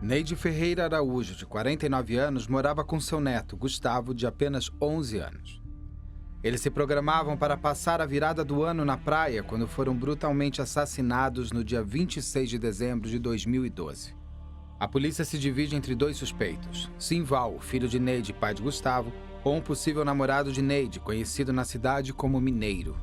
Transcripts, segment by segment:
Neide Ferreira Araújo, de 49 anos, morava com seu neto, Gustavo, de apenas 11 anos. Eles se programavam para passar a virada do ano na praia quando foram brutalmente assassinados no dia 26 de dezembro de 2012. A polícia se divide entre dois suspeitos: Simval, filho de Neide e pai de Gustavo, ou um possível namorado de Neide, conhecido na cidade como Mineiro.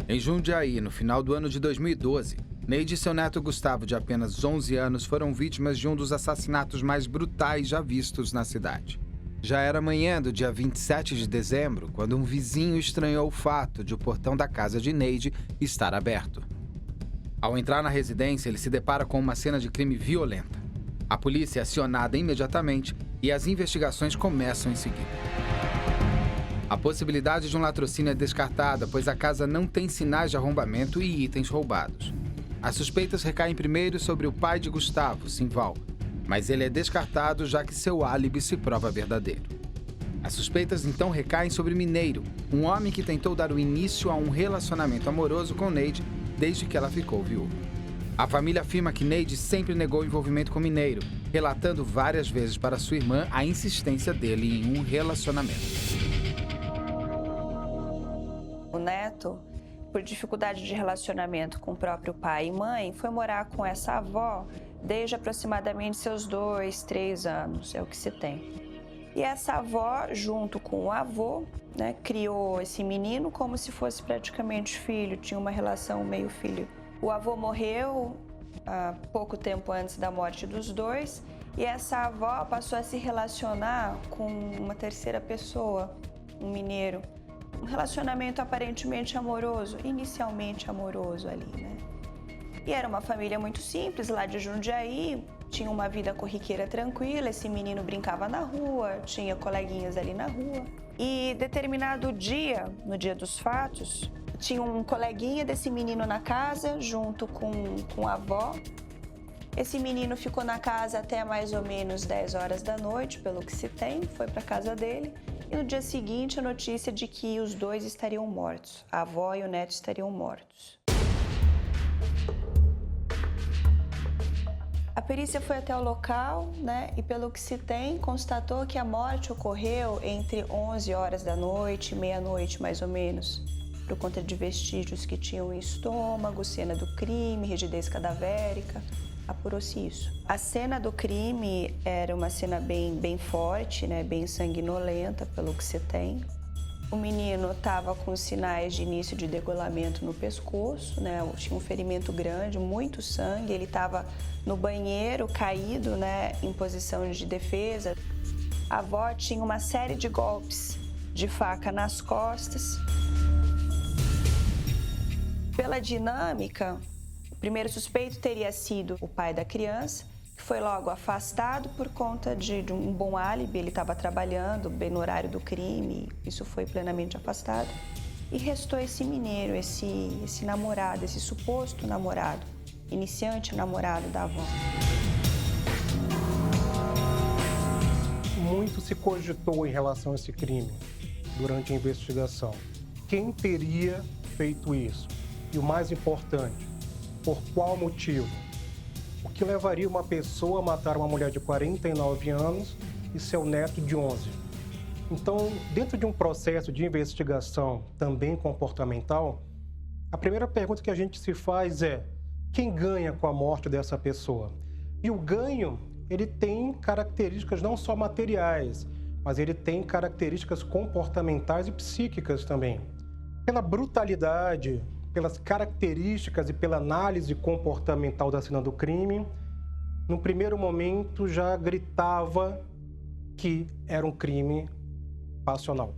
Em Jundiaí, no final do ano de 2012, Neide e seu neto Gustavo, de apenas 11 anos, foram vítimas de um dos assassinatos mais brutais já vistos na cidade. Já era manhã do dia 27 de dezembro, quando um vizinho estranhou o fato de o portão da casa de Neide estar aberto. Ao entrar na residência, ele se depara com uma cena de crime violenta. A polícia é acionada imediatamente e as investigações começam em seguida. A possibilidade de um latrocínio é descartada, pois a casa não tem sinais de arrombamento e itens roubados. As suspeitas recaem primeiro sobre o pai de Gustavo, Simval, mas ele é descartado já que seu álibi se prova verdadeiro. As suspeitas então recaem sobre Mineiro, um homem que tentou dar o início a um relacionamento amoroso com Neide desde que ela ficou viúva. A família afirma que Neide sempre negou o envolvimento com Mineiro, relatando várias vezes para sua irmã a insistência dele em um relacionamento. O neto, por dificuldade de relacionamento com o próprio pai e mãe, foi morar com essa avó desde aproximadamente seus 2, 3 anos, é o que se tem. E essa avó, junto com o avô, criou esse menino como se fosse praticamente filho, tinha uma relação meio filho. O avô morreu há pouco tempo antes da morte dos dois e essa avó passou a se relacionar com uma terceira pessoa, um mineiro. Um relacionamento aparentemente amoroso, inicialmente amoroso ali, né? E era uma família muito simples, lá de Jundiaí, tinha uma vida corriqueira tranquila, esse menino brincava na rua, tinha coleguinhas ali na rua. E determinado dia, no dia dos fatos, tinha um coleguinha desse menino na casa, junto com a avó. Esse menino ficou na casa até mais ou menos 10 horas da noite, pelo que se tem, foi para a casa dele. E no dia seguinte, a notícia de que os dois estariam mortos. A avó e o neto estariam mortos. A perícia foi até o local, e pelo que se tem, constatou que a morte ocorreu entre 11 horas da noite e meia-noite, mais ou menos, por conta de vestígios que tinham em estômago, cena do crime, rigidez cadavérica. Apurou-se isso. A cena do crime era uma cena bem forte, bem sanguinolenta, pelo que se tem. O menino estava com sinais de início de degolamento no pescoço, tinha um ferimento grande, muito sangue. Ele estava no banheiro, caído, em posição de defesa. A avó tinha uma série de golpes de faca nas costas. Pela dinâmica, o primeiro suspeito teria sido o pai da criança, que foi logo afastado por conta de um bom álibi. Ele estava trabalhando bem no horário do crime, isso foi plenamente afastado. E restou esse mineiro, esse namorado, esse suposto namorado, iniciante namorado da avó. Muito se cogitou em relação a esse crime durante a investigação. Quem teria feito isso? E o mais importante, por qual motivo? O que levaria uma pessoa a matar uma mulher de 49 anos e seu neto de 11? Então, dentro de um processo de investigação também comportamental, a primeira pergunta que a gente se faz é: quem ganha com a morte dessa pessoa? E o ganho, ele tem características não só materiais, mas ele tem características comportamentais e psíquicas também. Pela brutalidade, pelas características e pela análise comportamental da cena do crime, no primeiro momento já gritava que era um crime passional.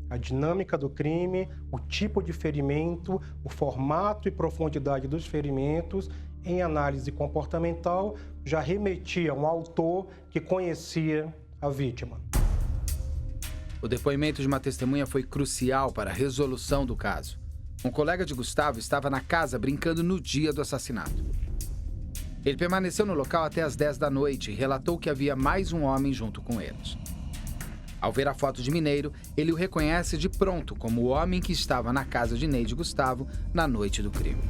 A dinâmica do crime, o tipo de ferimento, o formato e profundidade dos ferimentos, em análise comportamental, já remetia a um autor que conhecia a vítima. O depoimento de uma testemunha foi crucial para a resolução do caso. Um colega de Gustavo estava na casa brincando no dia do assassinato. Ele permaneceu no local até as 10 da noite e relatou que havia mais um homem junto com eles. Ao ver a foto de Mineiro, ele o reconhece de pronto como o homem que estava na casa de Neide Gustavo na noite do crime.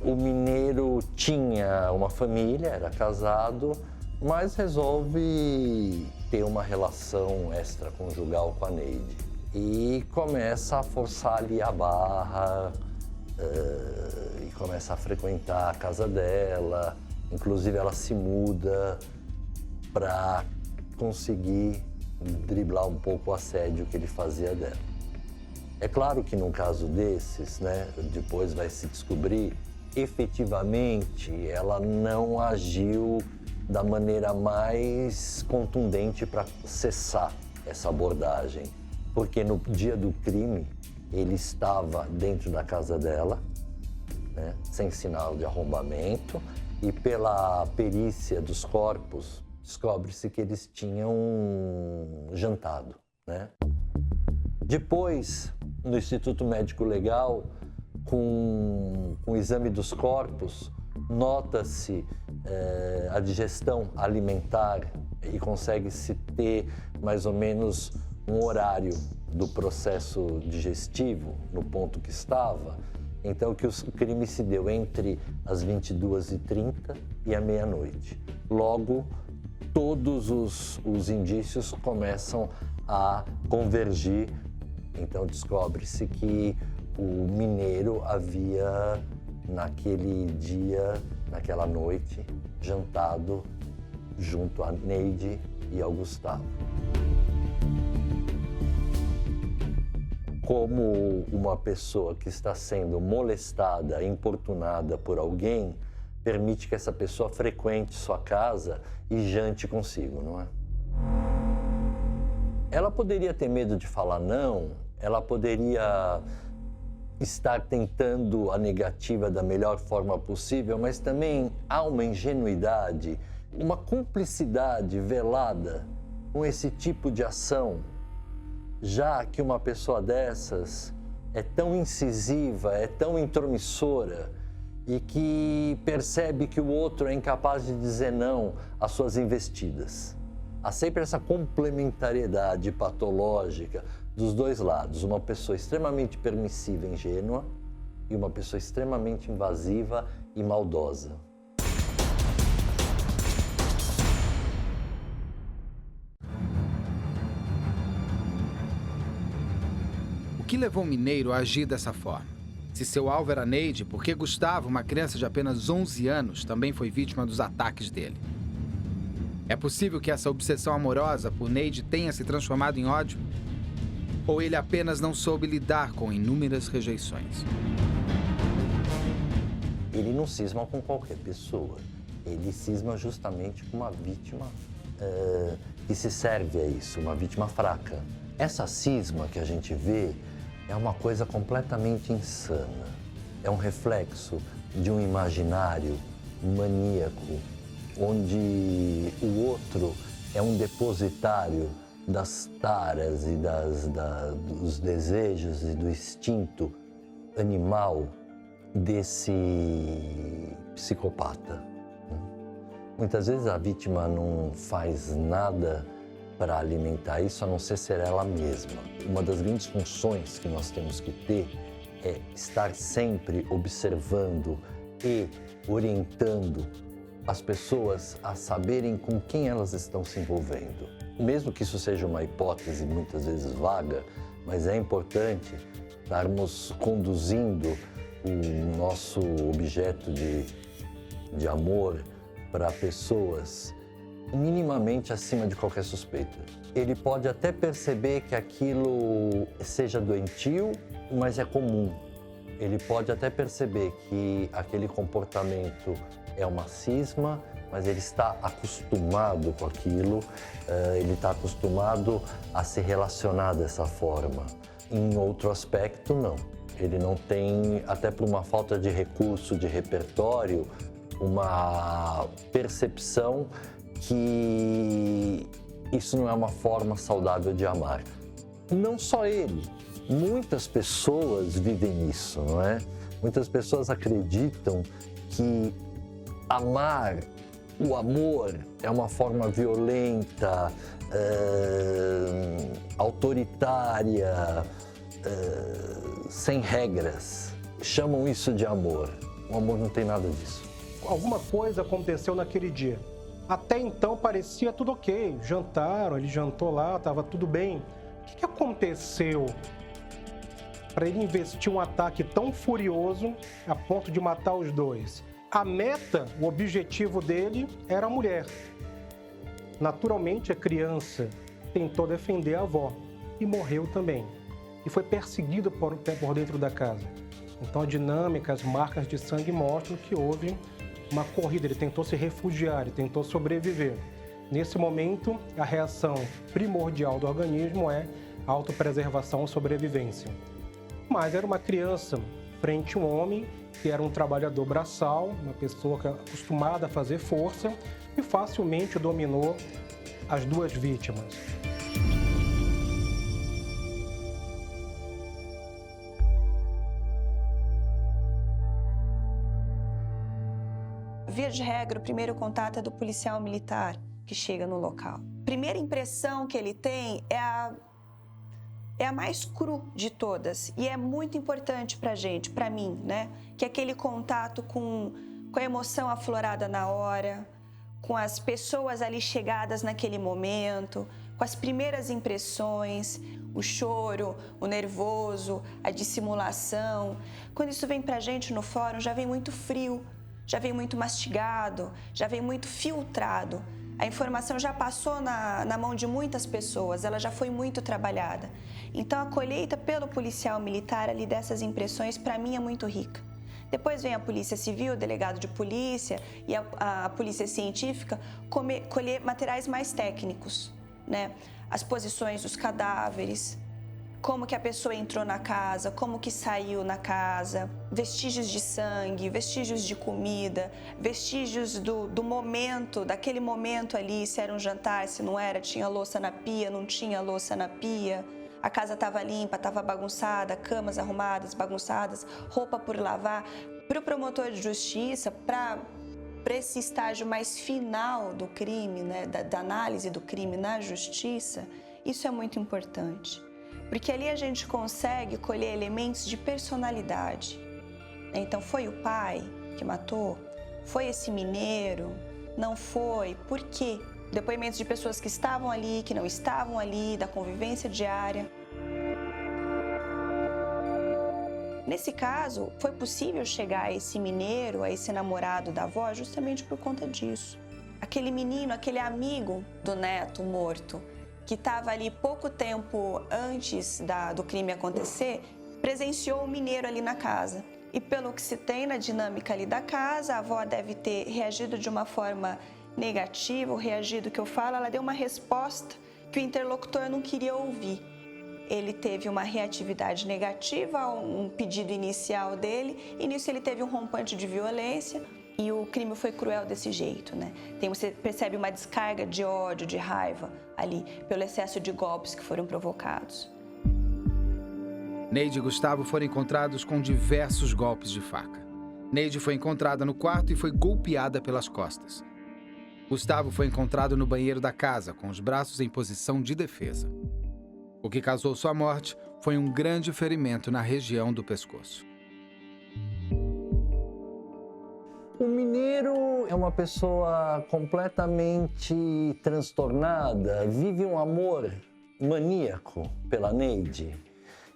O Mineiro tinha uma família, era casado, mas resolve ter uma relação extraconjugal com a Neide. E começa a forçar ali a barra, e começa a frequentar a casa dela. Inclusive ela se muda para conseguir driblar um pouco o assédio que ele fazia dela. É claro que num caso desses, né, depois vai se descobrir, efetivamente ela não agiu da maneira mais contundente para cessar essa abordagem. Porque no dia do crime, ele estava dentro da casa dela, né, sem sinal de arrombamento, e pela perícia dos corpos, descobre-se que eles tinham jantado, né? Depois, no Instituto Médico Legal, com o exame dos corpos, nota-se a digestão alimentar e consegue-se ter mais ou menos um horário do processo digestivo no ponto que estava. Então, que o crime se deu entre as 22h30 e a meia-noite. Logo, todos os indícios começam a convergir. Então, descobre-se que o Mineiro havia, naquele dia, naquela noite, jantado junto a Neide e ao Gustavo. Como uma pessoa que está sendo molestada, importunada por alguém, permite que essa pessoa frequente sua casa e jante consigo, não é? Ela poderia ter medo de falar não, ela poderia estar tentando a negativa da melhor forma possível, mas também há uma ingenuidade, uma cumplicidade velada com esse tipo de ação, já que uma pessoa dessas é tão incisiva, é tão intromissora e que percebe que o outro é incapaz de dizer não às suas investidas. Há sempre essa complementariedade patológica dos dois lados, uma pessoa extremamente permissiva e ingênua e uma pessoa extremamente invasiva e maldosa. O que levou Mineiro a agir dessa forma? Se seu alvo era Neide, por que Gustavo, uma criança de apenas 11 anos, também foi vítima dos ataques dele? É possível que essa obsessão amorosa por Neide tenha se transformado em ódio? Ou ele apenas não soube lidar com inúmeras rejeições? Ele não cisma com qualquer pessoa. Ele cisma justamente com uma vítima que se serve a isso, uma vítima fraca. Essa cisma que a gente vê é uma coisa completamente insana. É um reflexo de um imaginário maníaco, onde o outro é um depositário das taras e dos desejos e do instinto animal desse psicopata. Muitas vezes a vítima não faz nada para alimentar isso, a não ser ela mesma. Uma das grandes funções que nós temos que ter é estar sempre observando e orientando as pessoas a saberem com quem elas estão se envolvendo. Mesmo que isso seja uma hipótese muitas vezes vaga, mas é importante estarmos conduzindo o nosso objeto de amor para pessoas minimamente acima de qualquer suspeita. Ele pode até perceber que aquilo seja doentio, mas é comum. Ele pode até perceber que aquele comportamento é uma cisma, mas ele está acostumado com aquilo, ele está acostumado a se relacionar dessa forma. Em outro aspecto, não. Ele não tem, até por uma falta de recurso, de repertório, uma percepção que isso não é uma forma saudável de amar. Não só ele, muitas pessoas vivem isso, não é? Muitas pessoas acreditam que amar, o amor é uma forma violenta, autoritária, sem regras. Chamam isso de amor. O amor não tem nada disso. Alguma coisa aconteceu naquele dia. Até então parecia tudo ok. Jantaram, ele jantou lá, estava tudo bem. O que aconteceu para ele investir um ataque tão furioso a ponto de matar os dois? A meta, o objetivo dele era a mulher. Naturalmente, a criança tentou defender a avó e morreu também. E foi perseguido por dentro da casa. Então, a dinâmica, as marcas de sangue mostram que houve uma corrida. Ele tentou se refugiar, ele tentou sobreviver. Nesse momento, a reação primordial do organismo é autopreservação e sobrevivência. Mas era uma criança frente a um homem que era um trabalhador braçal, uma pessoa acostumada a fazer força e facilmente dominou as duas vítimas. Via de regra, o primeiro contato é do policial militar que chega no local. Primeira impressão que ele tem é a mais cru de todas e é muito importante pra gente, pra mim, né? Que é aquele contato com a emoção aflorada na hora, com as pessoas ali chegadas naquele momento, com as primeiras impressões, o choro, o nervoso, a dissimulação. Quando isso vem pra gente no fórum, já vem muito frio, já vem muito mastigado, já vem muito filtrado. A informação já passou na mão de muitas pessoas, ela já foi muito trabalhada. Então, a colheita pelo policial militar ali dessas impressões, para mim, é muito rica. Depois vem a polícia civil, o delegado de polícia e a polícia científica colher materiais mais técnicos, né? As posições dos cadáveres, como que a pessoa entrou na casa, como que saiu na casa, vestígios de sangue, vestígios de comida, vestígios do momento, daquele momento ali, se era um jantar, se não era, tinha louça na pia, não tinha louça na pia, a casa estava limpa, estava bagunçada, camas arrumadas, bagunçadas, roupa por lavar. Para o promotor de justiça, para esse estágio mais final do crime, né, da análise do crime na justiça, isso é muito importante. Porque ali a gente consegue colher elementos de personalidade. Então, foi o pai que matou? Foi esse mineiro? Não foi? Por quê? Depoimentos de pessoas que estavam ali, que não estavam ali, da convivência diária. Nesse caso, foi possível chegar a esse mineiro, a esse namorado da avó, justamente por conta disso. Aquele menino, aquele amigo do neto morto, que estava ali pouco tempo antes do crime acontecer, presenciou o mineiro ali na casa. E pelo que se tem na dinâmica ali da casa, a avó deve ter reagido de uma forma negativa, ou reagido, que eu falo, ela deu uma resposta que o interlocutor não queria ouvir. Ele teve uma reatividade negativa a um pedido inicial dele, e nisso ele teve um rompante de violência, e o crime foi cruel desse jeito, né? Você percebe uma descarga de ódio, de raiva ali, pelo excesso de golpes que foram provocados. Neide e Gustavo foram encontrados com diversos golpes de faca. Neide foi encontrada no quarto e foi golpeada pelas costas. Gustavo foi encontrado no banheiro da casa, com os braços em posição de defesa. O que causou sua morte foi um grande ferimento na região do pescoço. O mineiro é uma pessoa completamente transtornada, vive um amor maníaco pela Neide.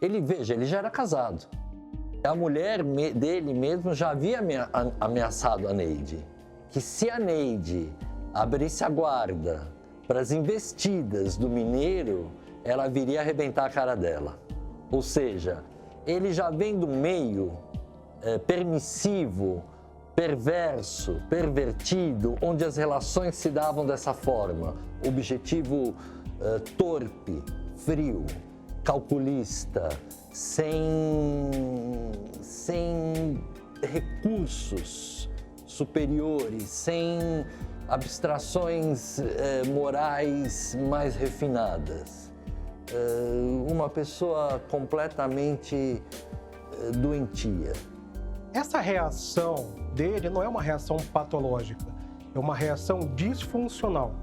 Ele já era casado. A mulher dele mesmo já havia ameaçado a Neide, que se a Neide abrisse a guarda para as investidas do mineiro, ela viria arrebentar a cara dela. Ou seja, ele já vem do meio permissivo, perverso, pervertido, onde as relações se davam dessa forma. Objetivo torpe, frio, calculista, sem recursos superiores, sem abstrações morais mais refinadas. Uma pessoa completamente doentia. Essa reação dele não é uma reação patológica, é uma reação disfuncional.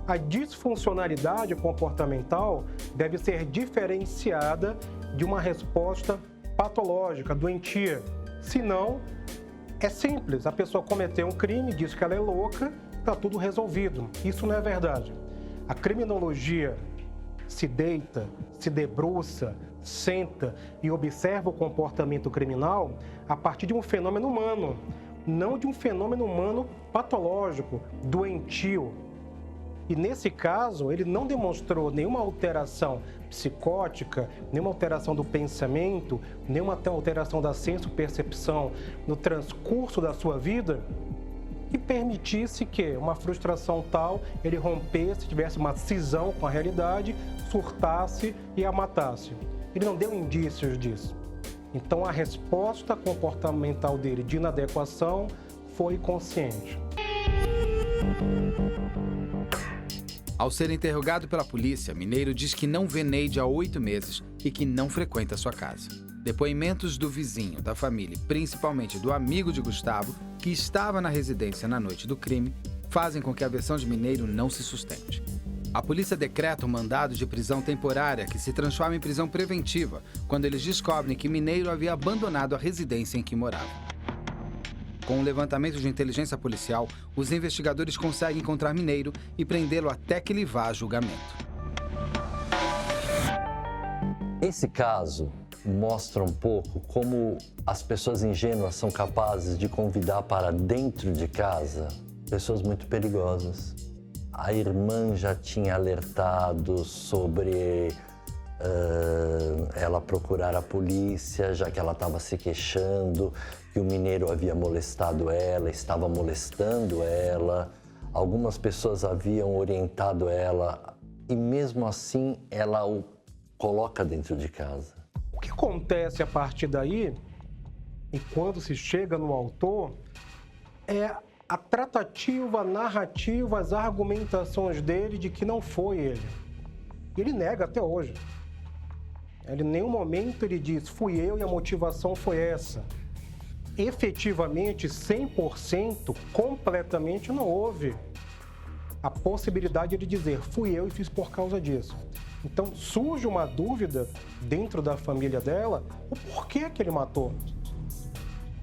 A disfuncionalidade comportamental deve ser diferenciada de uma resposta patológica, doentia. Senão, é simples, a pessoa cometeu um crime, diz que ela é louca, está tudo resolvido. Isso não é verdade. A criminologia se deita, se debruça, senta e observa o comportamento criminal a partir de um fenômeno humano, não de um fenômeno humano patológico, doentio. E nesse caso, ele não demonstrou nenhuma alteração psicótica, nenhuma alteração do pensamento, nenhuma alteração da senso-percepção no transcurso da sua vida, e permitisse que uma frustração tal ele rompesse, tivesse uma cisão com a realidade, surtasse e a matasse. Ele não deu indícios disso. Então a resposta comportamental dele de inadequação foi consciente. Ao ser interrogado pela polícia, Mineiro diz que não vê Neide há 8 meses e que não frequenta sua casa. Depoimentos do vizinho, da família, principalmente do amigo de Gustavo, que estava na residência na noite do crime, fazem com que a versão de Mineiro não se sustente. A polícia decreta um mandado de prisão temporária que se transforma em prisão preventiva quando eles descobrem que Mineiro havia abandonado a residência em que morava. Com um levantamento de inteligência policial, os investigadores conseguem encontrar Mineiro e prendê-lo até que ele vá a julgamento. Esse caso mostra um pouco como as pessoas ingênuas são capazes de convidar para dentro de casa pessoas muito perigosas. A irmã já tinha alertado sobre ela procurar a polícia, já que ela estava se queixando que o Mineiro havia molestado ela, estava molestando ela. Algumas pessoas haviam orientado ela e mesmo assim ela o coloca dentro de casa. O que acontece a partir daí, e quando se chega no autor, é a tratativa, a narrativa, as argumentações dele de que não foi ele. Ele nega até hoje. Ele, em nenhum momento ele diz, fui eu e a motivação foi essa. Efetivamente, 100%, completamente não houve a possibilidade de dizer, fui eu e fiz por causa disso. Então, surge uma dúvida dentro da família dela, o porquê que ele matou.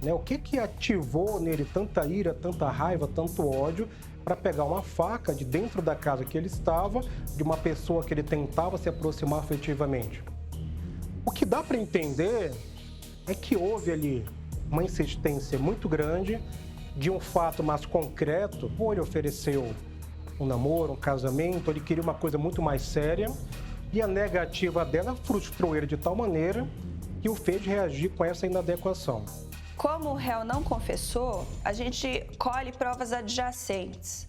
O que ativou nele tanta ira, tanta raiva, tanto ódio, para pegar uma faca de dentro da casa que ele estava, de uma pessoa que ele tentava se aproximar afetivamente. O que dá para entender é que houve ali uma insistência muito grande de um fato mais concreto, ou ele ofereceu um namoro, um casamento, ele queria uma coisa muito mais séria, e a negativa dela frustrou ele de tal maneira que o fez reagir com essa inadequação. Como o réu não confessou, a gente colhe provas adjacentes.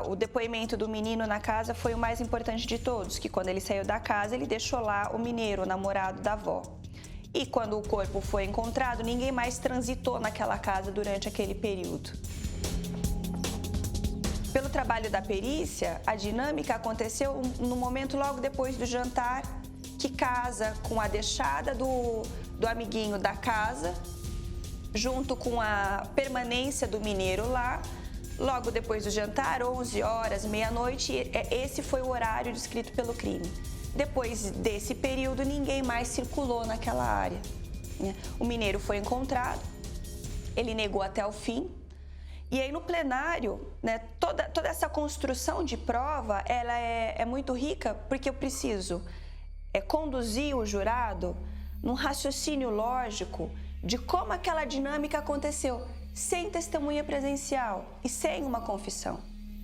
O depoimento do menino na casa foi o mais importante de todos, que quando ele saiu da casa, ele deixou lá o Mineiro, o namorado da avó. E quando o corpo foi encontrado, ninguém mais transitou naquela casa durante aquele período. Pelo trabalho da perícia, a dinâmica aconteceu no momento logo depois do jantar, que casa com a deixada do amiguinho da casa, junto com a permanência do Mineiro lá, logo depois do jantar, 11 horas, meia-noite, esse foi o horário descrito pelo crime. Depois desse período, ninguém mais circulou naquela área. O Mineiro foi encontrado, ele negou até o fim. E aí no plenário, toda essa construção de prova, ela é muito rica, porque eu preciso conduzir o jurado num raciocínio lógico de como aquela dinâmica aconteceu, sem testemunha presencial e sem uma confissão.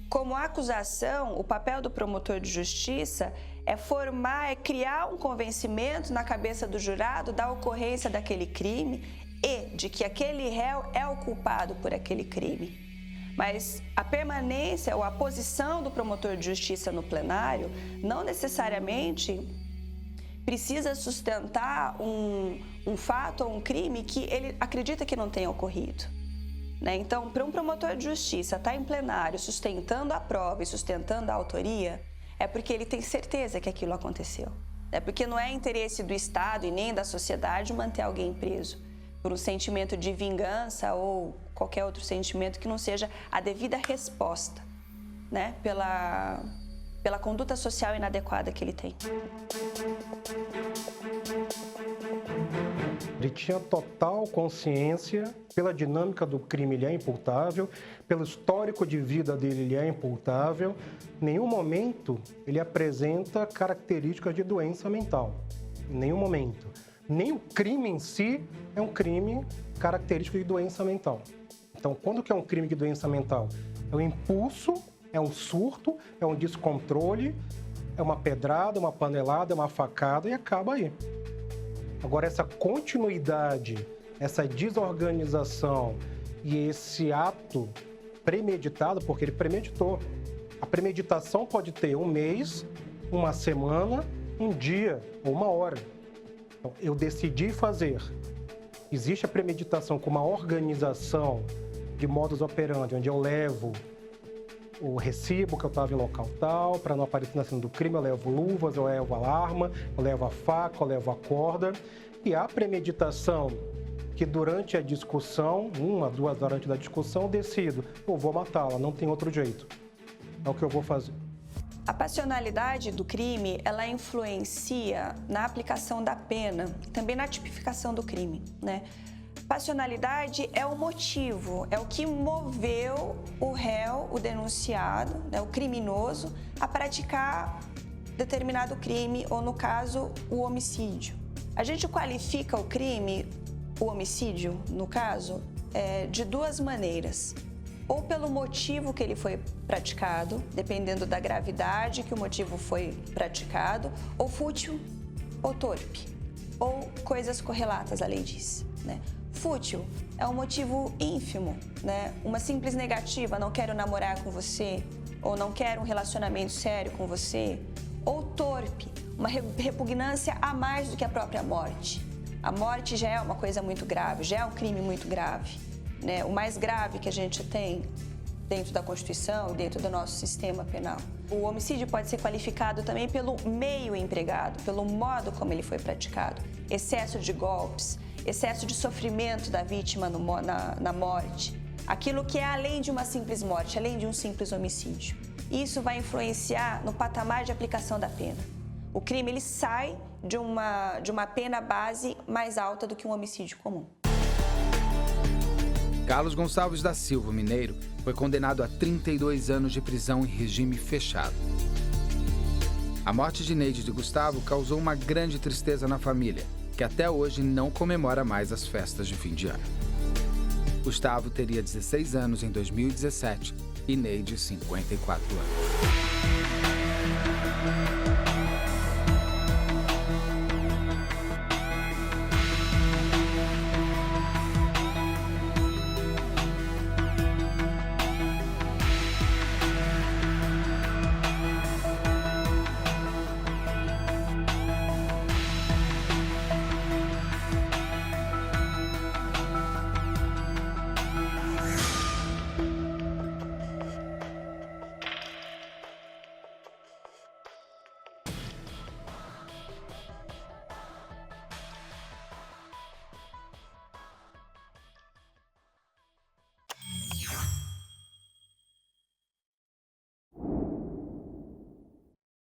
Como acusação, o papel do promotor de justiça é criar um convencimento na cabeça do jurado da ocorrência daquele crime e de que aquele réu é o culpado por aquele crime. Mas a permanência ou a posição do promotor de justiça no plenário não necessariamente precisa sustentar um fato ou um crime que ele acredita que não tenha ocorrido. Então, para um promotor de justiça estar em plenário sustentando a prova e sustentando a autoria, é porque ele tem certeza que aquilo aconteceu. É porque não é interesse do Estado e nem da sociedade manter alguém preso. por um sentimento de vingança ou qualquer outro sentimento que não seja a devida resposta, né, pela conduta social inadequada que ele tem. Ele tinha total consciência, pela dinâmica do crime ele é imputável, pelo histórico de vida dele ele é imputável. Em nenhum momento ele apresenta características de doença mental. Em nenhum momento. Nem o crime em si é um crime característico de doença mental. Então, quando que é um crime de doença mental? É um impulso, é um surto, é um descontrole, é uma pedrada, uma panelada, é uma facada e acaba aí. Agora, essa continuidade, essa desorganização e esse ato premeditado, porque ele premeditou. A premeditação pode ter um mês, uma semana, um dia ou uma hora. Então, eu decidi fazer. Existe a premeditação com uma organização de modus operandi, onde eu levo o recibo que eu estava em local tal, para não aparecer na cena do crime, eu levo luvas, eu levo a arma, eu levo a faca, eu levo a corda. E a premeditação que durante a discussão, 1 a 2 horas antes da discussão, eu decido, eu vou matá-la, não tem outro jeito. É o que eu vou fazer. A passionalidade do crime, ela influencia na aplicação da pena, também na tipificação do crime, né? Passionalidade é o motivo, é o que moveu o réu, o denunciado, né, o criminoso, a praticar determinado crime, ou no caso, o homicídio. A gente qualifica o crime, o homicídio, no caso, de 2 maneiras. Ou pelo motivo que ele foi praticado, dependendo da gravidade que o motivo foi praticado, ou fútil, ou torpe, ou coisas correlatas, a lei diz, né? Fútil é um motivo ínfimo, né? Uma simples negativa, não quero namorar com você, ou não quero um relacionamento sério com você. Ou torpe, uma repugnância a mais do que a própria morte. A morte já é uma coisa muito grave, já é um crime muito grave, né? O mais grave que a gente tem dentro da Constituição e dentro do nosso sistema penal. O homicídio pode ser qualificado também pelo meio empregado, pelo modo como ele foi praticado. Excesso de golpes, excesso de sofrimento da vítima na morte. Aquilo que é além de uma simples morte, além de um simples homicídio. Isso vai influenciar no patamar de aplicação da pena. O crime ele sai de uma pena base mais alta do que um homicídio comum. Carlos Gonçalves da Silva Mineiro foi condenado a 32 anos de prisão em regime fechado. A morte de Neide de Gustavo causou uma grande tristeza na família, que até hoje não comemora mais as festas de fim de ano. Gustavo teria 16 anos em 2017 e Neide 54 anos.